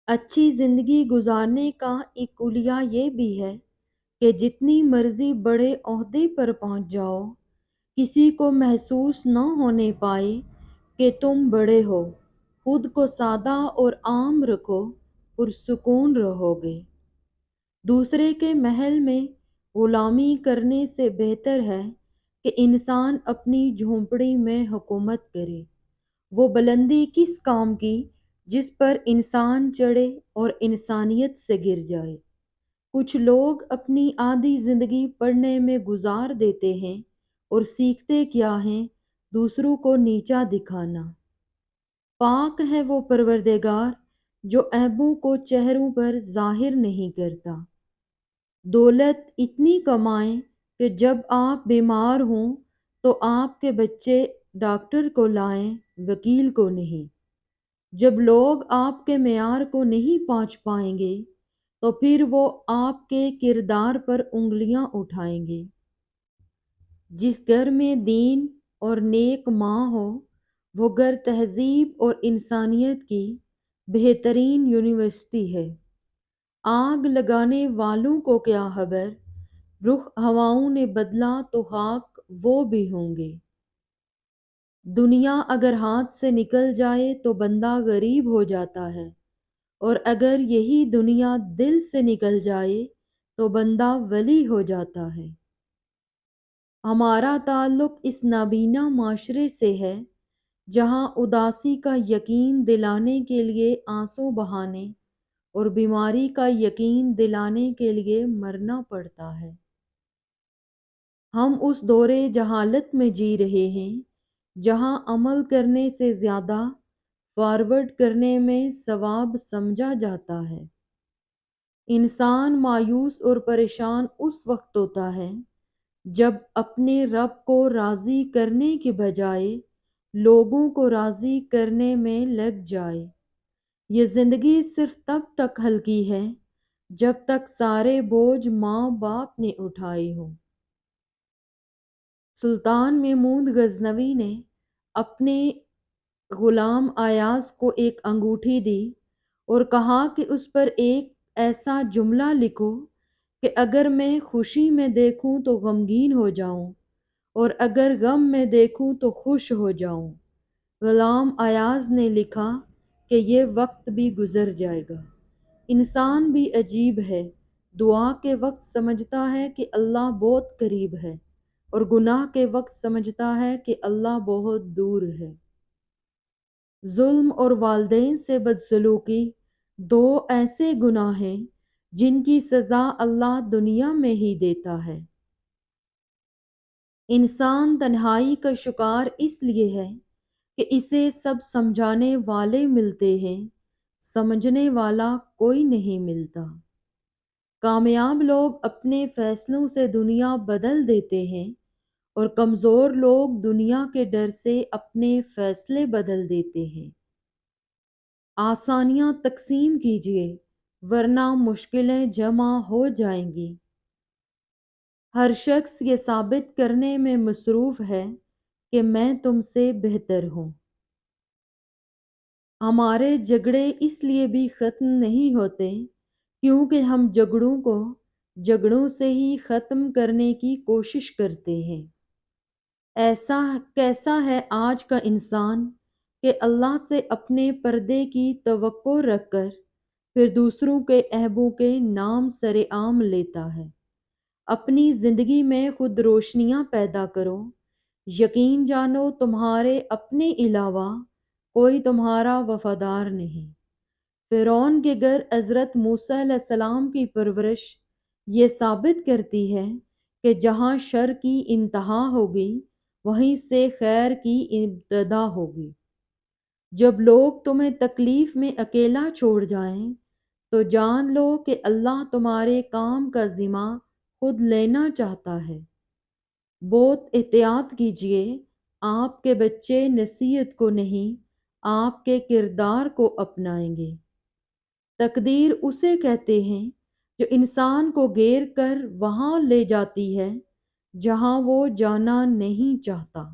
اچھی زندگی گزارنے کا ایک کلیہ یہ بھی ہے کہ جتنی مرضی بڑے عہدے پر پہنچ جاؤ، کسی کو محسوس نہ ہونے پائے کہ تم بڑے ہو۔ خود کو سادہ اور عام رکھو، پرسکون رہو گے۔ دوسرے کے محل میں غلامی کرنے سے بہتر ہے کہ انسان اپنی جھونپڑی میں حکومت کرے۔ وہ بلندی کس کام کی جس پر انسان چڑھے اور انسانیت سے گر جائے۔ کچھ لوگ اپنی آدھی زندگی پڑھنے میں گزار دیتے ہیں اور سیکھتے کیا ہیں؟ دوسروں کو نیچا دکھانا۔ پاک ہے وہ پروردگار جو عیبوں کو چہروں پر ظاہر نہیں کرتا۔ دولت اتنی کمائیں کہ جب آپ بیمار ہوں تو آپ کے بچے ڈاکٹر کو لائیں، وکیل کو نہیں۔ جب لوگ آپ کے معیار کو نہیں پہنچ پائیں گے تو پھر وہ آپ کے کردار پر انگلیاں اٹھائیں گے۔ جس گھر میں دین اور نیک ماں ہو وہ گھر تہذیب اور انسانیت کی بہترین یونیورسٹی ہے۔ آگ لگانے والوں کو کیا خبر، رخ ہواؤں نے بدلا تو خاک وہ بھی ہوں گے۔ دنیا اگر ہاتھ سے نکل جائے تو بندہ غریب ہو جاتا ہے، اور اگر یہی دنیا دل سے نکل جائے تو بندہ ولی ہو جاتا ہے۔ ہمارا تعلق اس نابینا معاشرے سے ہے جہاں اداسی کا یقین دلانے کے لیے آنسو بہانے اور بیماری کا یقین دلانے کے لیے مرنا پڑتا ہے۔ ہم اس دور جہالت میں جی رہے ہیں جہاں عمل کرنے سے زیادہ فارورڈ کرنے میں ثواب سمجھا جاتا ہے۔ انسان مایوس اور پریشان اس وقت ہوتا ہے جب اپنے رب کو راضی کرنے کے بجائے لوگوں کو راضی کرنے میں لگ جائے۔ یہ زندگی صرف تب تک ہلکی ہے جب تک سارے بوجھ ماں باپ نے اٹھائے ہوں۔ سلطان محمود غزنوی نے اپنے غلام ایاز کو ایک انگوٹھی دی اور کہا کہ اس پر ایک ایسا جملہ لکھو کہ اگر میں خوشی میں دیکھوں تو غمگین ہو جاؤں اور اگر غم میں دیکھوں تو خوش ہو جاؤں۔ غلام ایاز نے لکھا کہ یہ وقت بھی گزر جائے گا۔ انسان بھی عجیب ہے، دعا کے وقت سمجھتا ہے کہ اللہ بہت قریب ہے اور گناہ کے وقت سمجھتا ہے کہ اللہ بہت دور ہے۔ ظلم اور والدین سے بدسلوکی دو ایسے گناہ ہیں جن کی سزا اللہ دنیا میں ہی دیتا ہے۔ انسان تنہائی کا شکار اس لیے ہے کہ اسے سب سمجھانے والے ملتے ہیں، سمجھنے والا کوئی نہیں ملتا۔ کامیاب لوگ اپنے فیصلوں سے دنیا بدل دیتے ہیں اور کمزور لوگ دنیا کے ڈر سے اپنے فیصلے بدل دیتے ہیں۔ آسانیاں تقسیم کیجیے ورنہ مشکلیں جمع ہو جائیں گی۔ ہر شخص یہ ثابت کرنے میں مصروف ہے کہ میں تم سے بہتر ہوں۔ ہمارے جھگڑے اس لیے بھی ختم نہیں ہوتے کیونکہ ہم جھگڑوں کو جھگڑوں سے ہی ختم کرنے کی کوشش کرتے ہیں۔ ایسا کیسا ہے آج کا انسان کہ اللہ سے اپنے پردے کی توقع رکھ کر پھر دوسروں کے عیبوں کے نام سر عام لیتا ہے۔ اپنی زندگی میں خود روشنیاں پیدا کرو، یقین جانو تمہارے اپنے علاوہ کوئی تمہارا وفادار نہیں۔ فرعون کے گھر حضرت موسیٰ علیہ السلام کی پرورش یہ ثابت کرتی ہے کہ جہاں شر کی انتہا ہوگی وہیں سے خیر کی ابتدا ہوگی۔ جب لوگ تمہیں تکلیف میں اکیلا چھوڑ جائیں تو جان لو کہ اللہ تمہارے کام کا ذمہ خود لینا چاہتا ہے۔ بہت احتیاط کیجیے، آپ کے بچے نصیحت کو نہیں آپ کے کردار کو اپنائیں گے۔ تقدیر اسے کہتے ہیں جو انسان کو گھیر کر وہاں لے جاتی ہے جہاں وہ جانا نہیں چاہتا۔